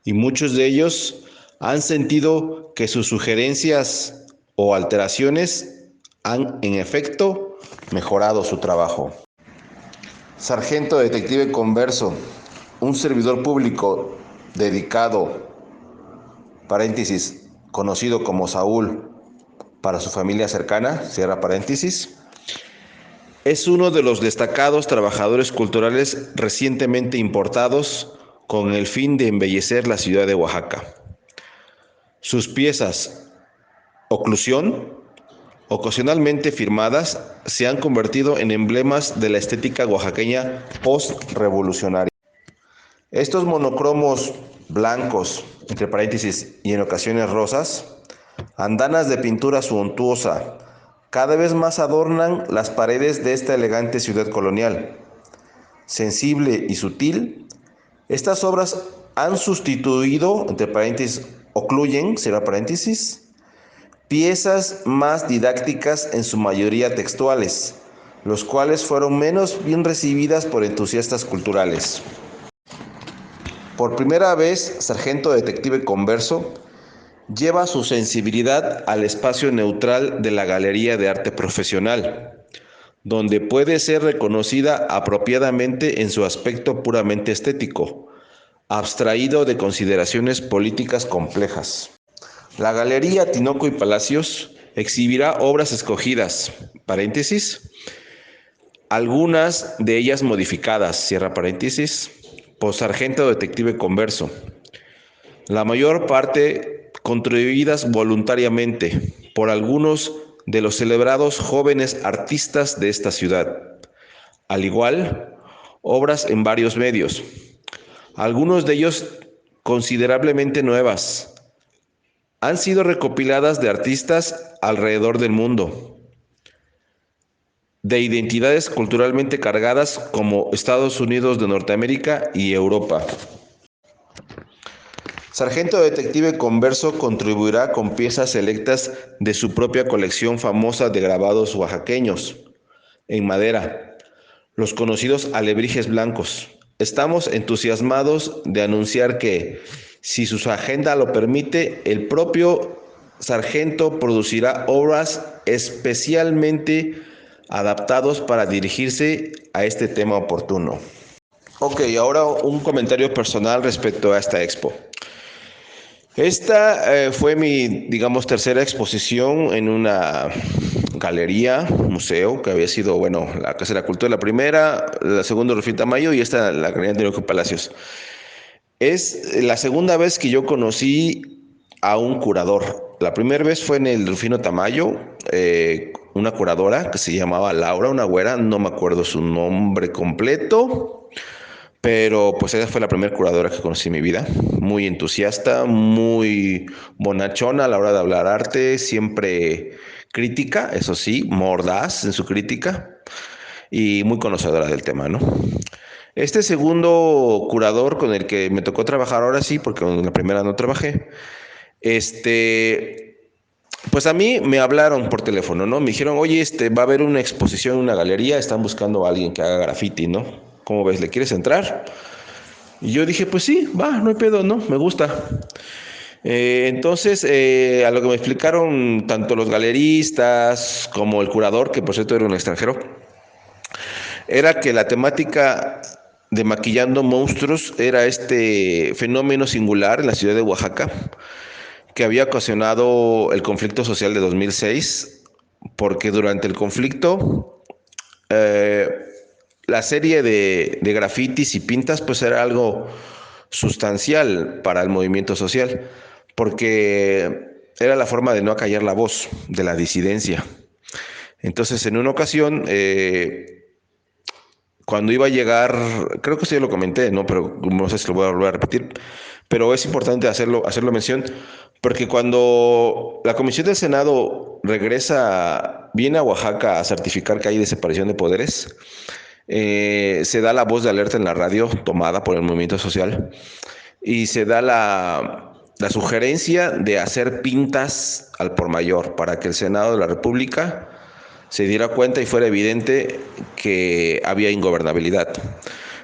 y muchos de ellos han sentido que sus sugerencias o alteraciones han en efecto mejorado su trabajo. Sargento detective converso, un servidor público dedicado, paréntesis, conocido como Saúl para su familia cercana, cierra paréntesis, es uno de los destacados trabajadores culturales recientemente importados con el fin de embellecer la ciudad de Oaxaca. Sus piezas, oclusión, ocasionalmente firmadas, se han convertido en emblemas de la estética oaxaqueña post-revolucionaria. Estos monocromos blancos, entre paréntesis, y en ocasiones rosas, andanas de pintura suntuosa, cada vez más adornan las paredes de esta elegante ciudad colonial. Sensible y sutil, estas obras han sustituido, entre paréntesis, ocluyen, cierra paréntesis, piezas más didácticas, en su mayoría textuales, los cuales fueron menos bien recibidas por entusiastas culturales. Por primera vez, Sargento Detective Converso lleva su sensibilidad al espacio neutral de la Galería de Arte Profesional, donde puede ser reconocida apropiadamente en su aspecto puramente estético, abstraído de consideraciones políticas complejas. La Galería Tinoco y Palacios exhibirá obras escogidas, paréntesis, algunas de ellas modificadas, cierra paréntesis, por Sargento Detective Converso, la mayor parte contribuidas voluntariamente por algunos de los celebrados jóvenes artistas de esta ciudad. Al igual, obras en varios medios, algunos de ellos considerablemente nuevas, han sido recopiladas de artistas alrededor del mundo, de identidades culturalmente cargadas como Estados Unidos de Norteamérica y Europa. Sargento Detective Converso contribuirá con piezas selectas de su propia colección famosa de grabados oaxaqueños en madera, los conocidos alebrijes blancos. Estamos entusiasmados de anunciar que, si su agenda lo permite, el propio sargento producirá obras especialmente adaptados para dirigirse a este tema oportuno. Ok, ahora un comentario personal respecto a esta expo. Esta fue mi, digamos, tercera exposición en una galería, museo, que había sido, bueno, la Casa de la Cultura la primera, la segunda Rufín Tamayo y esta la Galería de Tinoco Palacios. Es la segunda vez que yo conocí a un curador. La primera vez fue en el Rufino Tamayo, una curadora que se llamaba Laura, una güera, no me acuerdo su nombre completo, pero pues esa fue la primera curadora que conocí en mi vida. Muy entusiasta, muy bonachona a la hora de hablar arte, siempre crítica, eso sí, mordaz en su crítica y muy conocedora del tema, ¿no? Este segundo curador con el que me tocó trabajar ahora sí, porque en la primera no trabajé, pues a mí me hablaron por teléfono, ¿no? Me dijeron, oye, va a haber una exposición en una galería, están buscando a alguien que haga graffiti, ¿no? ¿Cómo ves? ¿Le quieres entrar? Y yo dije, pues sí, va, no hay pedo, ¿no? Me gusta. Entonces, a lo que me explicaron tanto los galeristas como el curador, que por cierto era un extranjero, era que la temática de maquillando monstruos era este fenómeno singular en la ciudad de Oaxaca, que había ocasionado el conflicto social de 2006, porque durante el conflicto la serie de grafitis y pintas pues era algo sustancial para el movimiento social, porque era la forma de no acallar la voz de la disidencia. Entonces, en una ocasión, cuando iba a llegar, creo que sí lo comenté, ¿no? Pero no sé si lo voy a volver a repetir, pero es importante hacerlo mención, porque cuando la Comisión del Senado viene a Oaxaca a certificar que hay desaparición de poderes, se da la voz de alerta en la radio tomada por el movimiento social y se da la sugerencia de hacer pintas al por mayor para que el Senado de la República se diera cuenta y fuera evidente que había ingobernabilidad.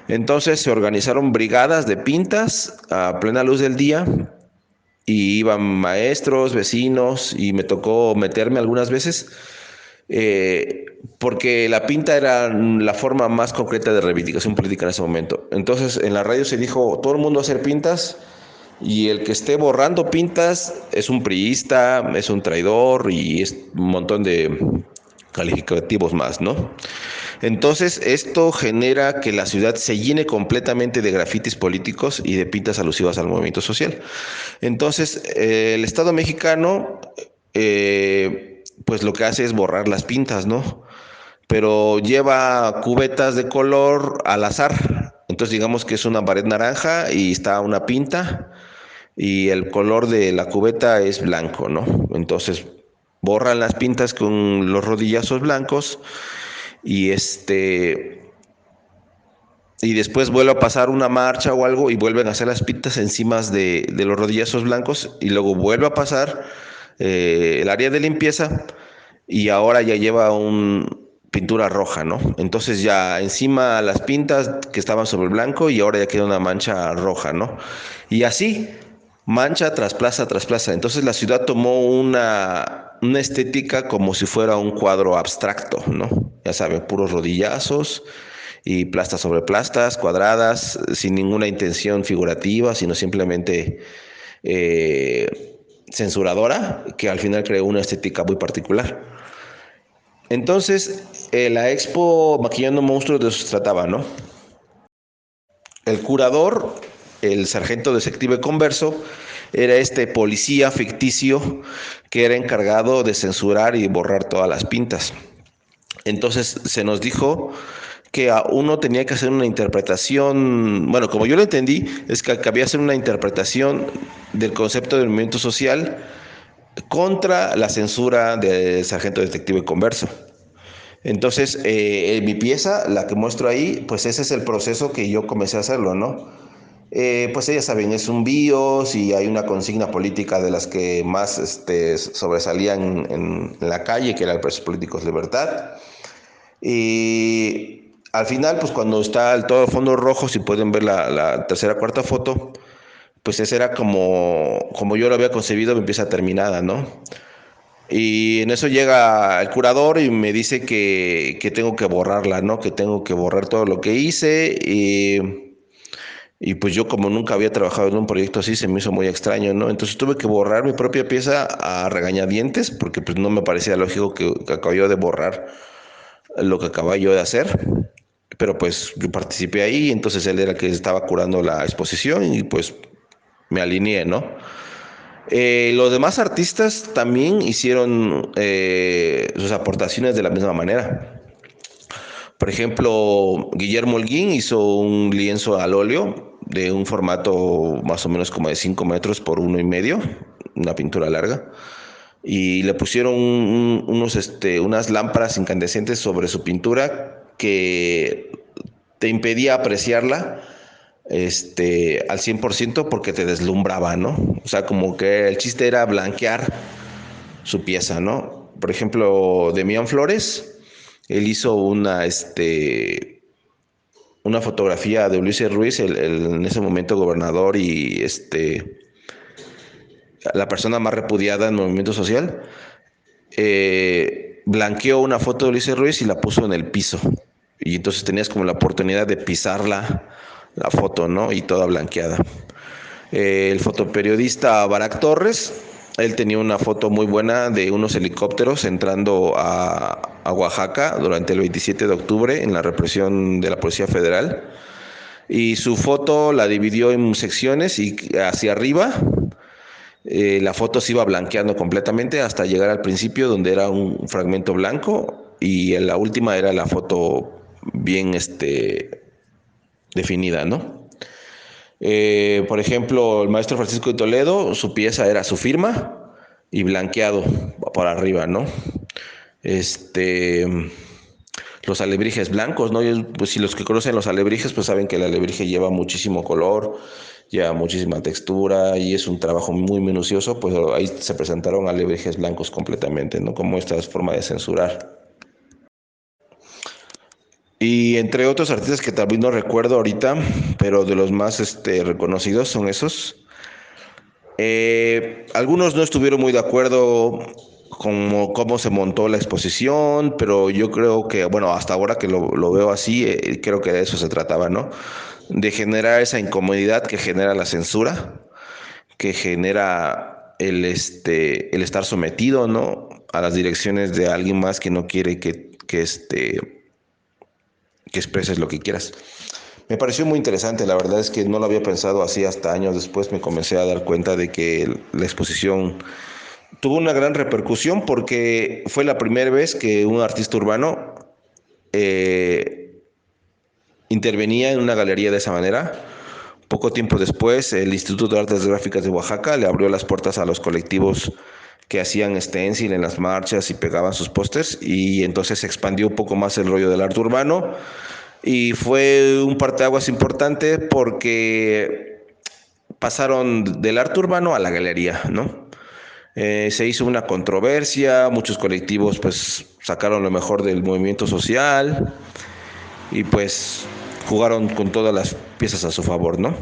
Entonces se organizaron brigadas de pintas a plena luz del día y iban maestros, vecinos y me tocó meterme algunas veces porque la pinta era la forma más concreta de reivindicación política en ese momento. Entonces en la radio se dijo, todo el mundo a hacer pintas y el que esté borrando pintas es un priista, es un traidor y es un montón de calificativos más, ¿no? Entonces, esto genera que la ciudad se llene completamente de grafitis políticos y de pintas alusivas al movimiento social. Entonces, el Estado mexicano, pues lo que hace es borrar las pintas, ¿no? Pero lleva cubetas de color al azar. Entonces, digamos que es una pared naranja y está una pinta y el color de la cubeta es blanco, ¿no? Entonces, borran las pintas con los rodillazos blancos y y después vuelve a pasar una marcha o algo y vuelven a hacer las pintas encima de los rodillazos blancos y luego vuelve a pasar el área de limpieza y ahora ya lleva un pintura roja, ¿no? Entonces ya encima las pintas que estaban sobre el blanco y ahora ya queda una mancha roja, ¿no? Y así, mancha tras plaza tras plaza. Entonces la ciudad tomó una estética como si fuera un cuadro abstracto, ¿no? Ya saben, puros rodillazos y plastas sobre plastas, cuadradas, sin ninguna intención figurativa, sino simplemente censuradora, que al final creó una estética muy particular. Entonces, la expo Maquillando Monstruos de eso se trataba, ¿no? El curador, el sargento detective converso, era este policía ficticio que era encargado de censurar y borrar todas las pintas. Entonces se nos dijo que uno tenía que hacer una interpretación, bueno, como yo lo entendí, es que había que hacer una interpretación del concepto del movimiento social contra la censura del sargento detective converso. Entonces, en mi pieza, la que muestro ahí, pues ese es el proceso que yo comencé a hacerlo, ¿no? Pues ya saben, es un BIOS y hay una consigna política de las que más sobresalían en la calle, que era el presos políticos libertad. Y al final, pues cuando está el todo fondo rojo, si pueden ver la tercera, cuarta foto, pues esa era como yo lo había concebido, mi pieza terminada, ¿no? Y en eso llega el curador y me dice que tengo que borrarla, ¿no? Que tengo que borrar todo lo que hice. Y pues yo como nunca había trabajado en un proyecto así, se me hizo muy extraño, ¿no? Entonces tuve que borrar mi propia pieza a regañadientes porque pues no me parecía lógico que acababa yo de borrar lo que acababa yo de hacer. Pero pues yo participé ahí, entonces él era el que estaba curando la exposición y pues me alineé, ¿no? Los demás artistas también hicieron sus aportaciones de la misma manera. Por ejemplo, Guillermo Holguín hizo un lienzo al óleo de un formato más o menos como de 5 metros por 1,5, una pintura larga. Y le pusieron unas lámparas incandescentes sobre su pintura que te impedía apreciarla al 100% porque te deslumbraba, ¿no? O sea, como que el chiste era blanquear su pieza, ¿no? Por ejemplo, Demián Flores, él hizo una fotografía de Ulises Ruiz, en ese momento gobernador y la persona más repudiada en el movimiento social. Blanqueó una foto de Ulises Ruiz y la puso en el piso. Y entonces tenías como la oportunidad de pisar la foto, ¿no? Y toda blanqueada. El fotoperiodista Barak Torres, él tenía una foto muy buena de unos helicópteros entrando a Oaxaca durante el 27 de octubre en la represión de la Policía Federal. Y su foto la dividió en secciones y hacia arriba la foto se iba blanqueando completamente hasta llegar al principio donde era un fragmento blanco y en la última era la foto bien definida, ¿no? Por ejemplo, el maestro Francisco de Toledo, su pieza era su firma y blanqueado por arriba, ¿no? Este, los alebrijes blancos, ¿no? Pues si los que conocen los alebrijes, pues saben que el alebrije lleva muchísimo color, lleva muchísima textura y es un trabajo muy minucioso, pues ahí se presentaron alebrijes blancos completamente, ¿no? Como esta forma de censurar. Y entre otros artistas que también no recuerdo ahorita, pero de los más reconocidos son esos. Algunos no estuvieron muy de acuerdo con cómo se montó la exposición, pero yo creo que, bueno, hasta ahora que lo veo así, creo que de eso se trataba, ¿no? De generar esa incomodidad que genera la censura, que genera el estar sometido, ¿no? A las direcciones de alguien más que no quiere que expreses lo que quieras. Me pareció muy interesante, la verdad es que no lo había pensado así hasta años después me comencé a dar cuenta de que la exposición tuvo una gran repercusión porque fue la primera vez que un artista urbano eh, intervenía en una galería de esa manera. Poco tiempo después, el Instituto de Artes Gráficas de Oaxaca le abrió las puertas a los colectivos que hacían stencil en las marchas y pegaban sus pósters y entonces se expandió un poco más el rollo del arte urbano y fue un parteaguas importante porque pasaron del arte urbano a la galería, ¿no? Se hizo una controversia, muchos colectivos pues sacaron lo mejor del movimiento social y pues jugaron con todas las piezas a su favor, ¿no?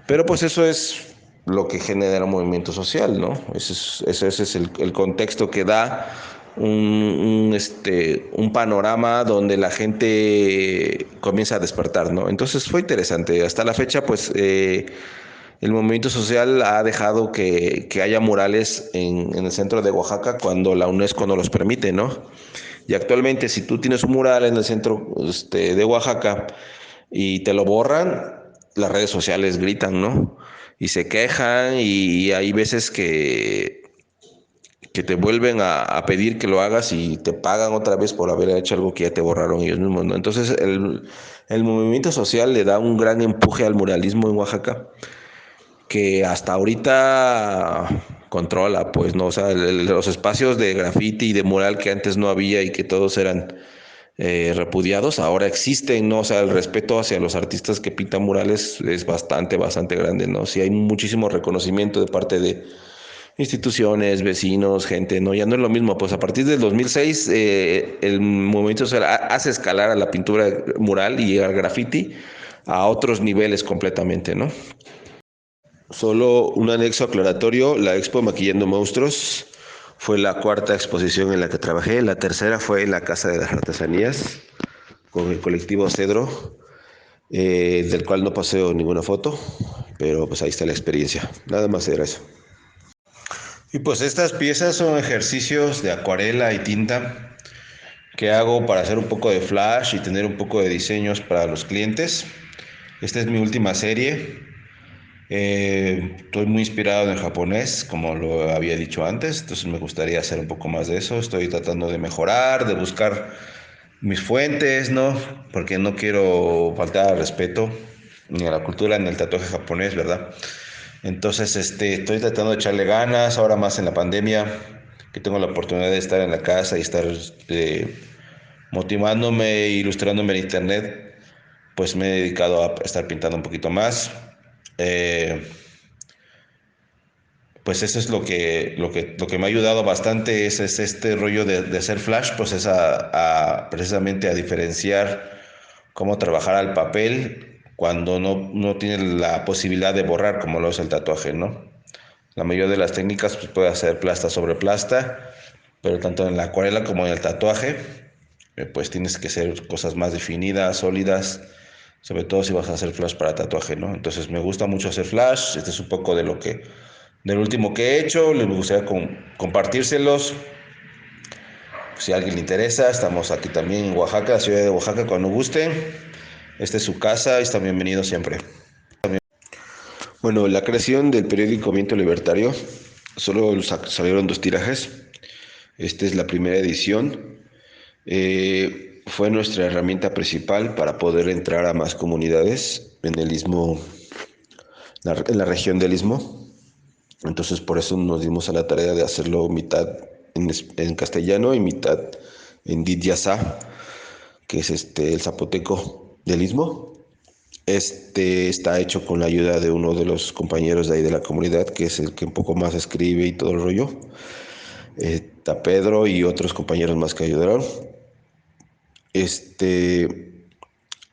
Pero pues eso es lo que genera un movimiento social, ¿no? Ese es el contexto que da un panorama donde la gente comienza a despertar, ¿no? Entonces fue interesante. Hasta la fecha, pues el movimiento social ha dejado que haya murales en el centro de Oaxaca cuando la UNESCO no los permite, ¿no? Y actualmente, si tú tienes un mural en el centro de Oaxaca y te lo borran, las redes sociales gritan, ¿no? Y se quejan y hay veces que te vuelven a pedir que lo hagas y te pagan otra vez por haber hecho algo que ya te borraron ellos mismos, ¿no? Entonces el movimiento social le da un gran empuje al muralismo en Oaxaca que hasta ahorita controla, pues, ¿no? O sea, los espacios de graffiti y de mural que antes no había y que todos eran repudiados, ahora existen, ¿no? O sea, el respeto hacia los artistas que pintan murales es bastante grande, ¿no? Sí hay muchísimo reconocimiento de parte de instituciones, vecinos, gente, ¿no? Ya no es lo mismo, pues a partir del 2006 el movimiento social hace escalar a la pintura mural y al graffiti a otros niveles completamente, ¿no? Solo un anexo aclaratorio, la Expo Maquillando Monstruos fue la cuarta exposición en la que trabajé, la tercera fue en la Casa de las Artesanías con el colectivo Cedro, del cual no paseo ninguna foto, pero pues ahí está la experiencia, nada más era eso. Y pues estas piezas son ejercicios de acuarela y tinta que hago para hacer un poco de flash y tener un poco de diseños para los clientes. Esta es mi última serie. Estoy muy inspirado en el japonés, como lo había dicho antes, entonces me gustaría hacer un poco más de eso. Estoy tratando de mejorar, de buscar mis fuentes, ¿no? Porque no quiero faltar al respeto ni a la cultura ni al tatuaje japonés, ¿verdad? Entonces, estoy tratando de echarle ganas, ahora más en la pandemia, que tengo la oportunidad de estar en la casa y estar motivándome e ilustrándome en internet, pues me he dedicado a estar pintando un poquito más. Eh, pues eso es lo que me ha ayudado bastante, es este rollo de hacer flash, pues es precisamente a diferenciar cómo trabajar al papel cuando no tiene la posibilidad de borrar como lo es el tatuaje, ¿no? La mayoría de las técnicas pues, puede hacer plasta sobre plasta, pero tanto en la acuarela como en el tatuaje, pues tienes que hacer cosas más definidas, sólidas, sobre todo si vas a hacer flash para tatuaje, ¿no? Entonces me gusta mucho hacer flash, este es un poco del último que he hecho, les gustaría compartírselos. Si a alguien le interesa, estamos aquí también en Oaxaca, ciudad de Oaxaca, cuando guste. Esta es su casa y están bienvenidos siempre. Bueno, la creación del periódico Viento Libertario, solo salieron 2 tirajes. Esta es la primera edición. fue nuestra herramienta principal para poder entrar a más comunidades en el Istmo, en la región del Istmo. Entonces por eso nos dimos a la tarea de hacerlo mitad en castellano y mitad en Didyasá, que es el zapoteco del Istmo. Está hecho con la ayuda de uno de los compañeros de ahí de la comunidad, que es el que un poco más escribe y todo el rollo. Está Pedro y otros compañeros más que ayudaron.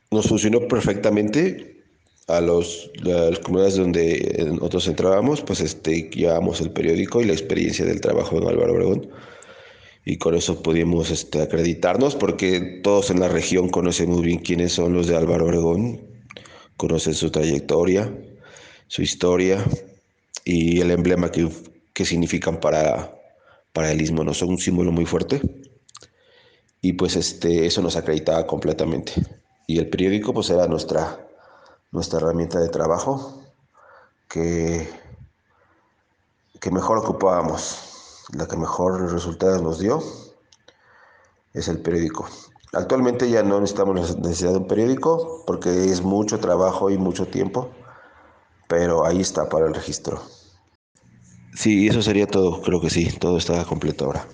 Nos funcionó perfectamente. A las comunidades donde nosotros entrábamos, pues llevábamos el periódico y la experiencia del trabajo en Álvaro Obregón. Y con eso pudimos acreditarnos, porque todos en la región conocen muy bien quiénes son los de Álvaro Obregón, conocen su trayectoria, su historia y el emblema que significan para el Istmo, ¿no? Son un símbolo muy fuerte y pues eso nos acreditaba completamente. Y el periódico pues era nuestra herramienta de trabajo que, que mejor ocupábamos, la que mejor resultados nos dio es el periódico. Actualmente ya no necesitamos la necesidad de un periódico porque es mucho trabajo y mucho tiempo, pero ahí está para el registro. Sí, eso sería todo, creo que sí, todo está completo ahora.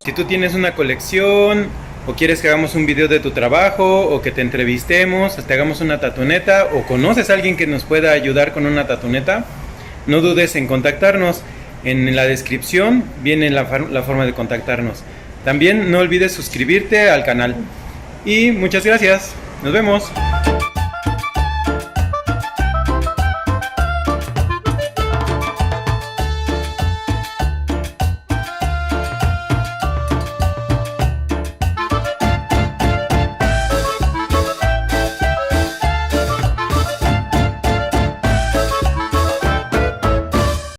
Si tú tienes una colección o quieres que hagamos un video de tu trabajo o que te entrevistemos, te hagamos una tatuneta o conoces a alguien que nos pueda ayudar con una tatuneta, no dudes en contactarnos. En la descripción viene la forma de contactarnos. También no olvides suscribirte al canal. Y muchas gracias. Nos vemos.